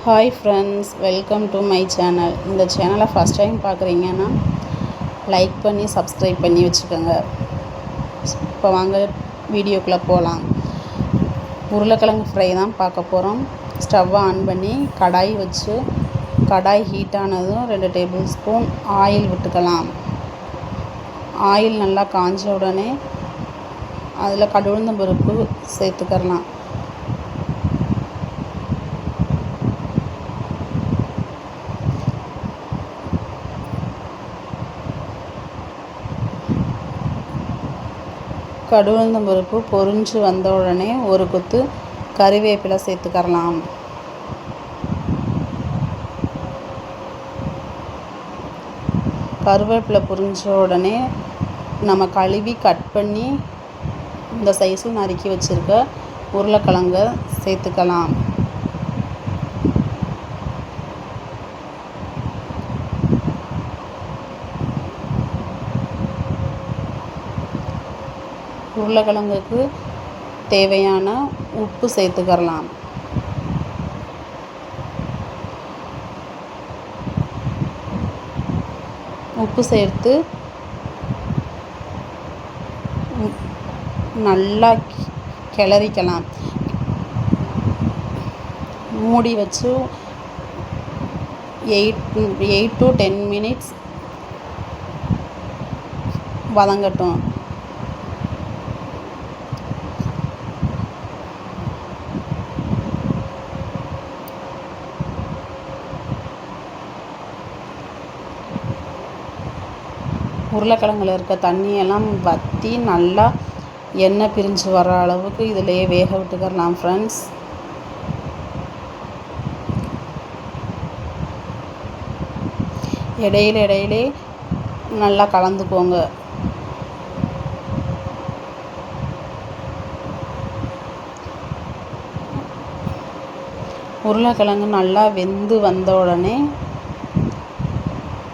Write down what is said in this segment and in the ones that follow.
Hi friends, welcome to my channel. இந்த சேனலை first time பார்க்குறீங்கன்னா லைக் பண்ணி சப்ஸ்கிரைப் பண்ணி வச்சுக்கோங்க. இப்போ வாங்க வீடியோக்குள்ளே போகலாம். உருளைக்கிழங்கு ஃப்ரை தான் பார்க்க போகிறோம். ஸ்டவ்வை ஆன் பண்ணி கடாய் வச்சு கடாய் ஹீட் ஆனதும் 2 டேபிள் ஸ்பூன் ஆயில் விட்டுக்கலாம். ஆயில் நல்லா காஞ்ச உடனே அதில் கடுகுளுந்தம் பருப்பு சேர்த்துக்கலாம். கடுகுளுந்தம் பருப்பு பொரிஞ்சு வந்த உடனே ஒரு கொத்து கறிவேப்பிலை சேர்த்துக்கலாம். கருவேப்பிலை பொரிஞ்ச உடனே நம்ம கழுவி கட் பண்ணி இந்த சைஸில் நறுக்கி வச்சுருக்க உருளைக்கிழங்கை சேர்த்துக்கலாம். உருளைக்கிழங்குக்கு தேவையான உப்பு சேர்த்துக்கலாம். உப்பு சேர்த்து நல்லா கிளறிக்கலாம். மூடி வச்சு 8 to 10 மினிட்ஸ் வதங்கட்டும். உருளைக்கிழங்குல இருக்க தண்ணியெல்லாம் வற்றி நல்லா எண்ணெய் பிரிஞ்சு வர அளவுக்கு இதிலேயே வேக விட்டுக்கலாம் ஃப்ரெண்ட்ஸ். இடையிலே நல்லா கலந்துக்கோங்க. உருளைக்கிழங்கு நல்லா வெந்து வந்த உடனே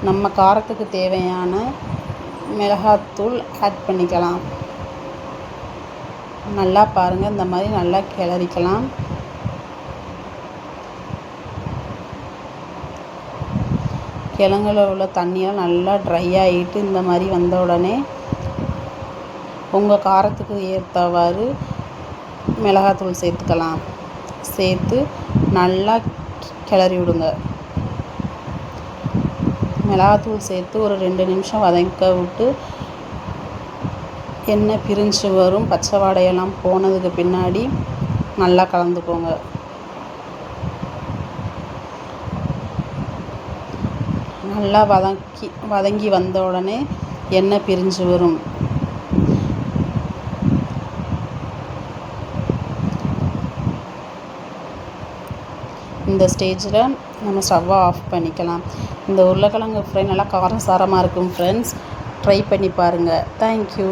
நம்ம காரத்துக்கு தேவையான மிளகாத்தூள் ஆட் பண்ணிக்கலாம். நல்லா பாருங்கள், இந்த மாதிரி நல்லா கிளறிக்கலாம். கிழங்குல உள்ள தண்ணியெல்லாம் நல்லா ட்ரை ஆகிட்டு இந்த மாதிரி வந்த உடனே உங்கள் காரத்துக்கு ஏற்றவாறு மிளகாத்தூள் சேர்த்துக்கலாம். சேர்த்து நல்லா கிளறி விடுங்க. மிளகாத்தூள் சேர்த்து ஒரு 2 நிமிஷம் வதக்க விட்டு எண்ணெய் பிரிஞ்சு வரும். பச்சை வாடையெல்லாம் போனதுக்கு பின்னாடி நல்லா கலந்துக்கோங்க. நல்லா வதங்கி வந்த உடனே எண்ணெய் பிரிஞ்சு வரும். இந்த ஸ்டேஜில் நம்ம ஸ்டவ்வை ஆஃப் பண்ணிக்கலாம். இந்த உருளைக்கிழங்கு ஃப்ரை நல்லா காரம் சாரமாக இருக்கும் ஃப்ரெண்ட்ஸ். ட்ரை பண்ணி பாருங்கள். தேங்க்யூ.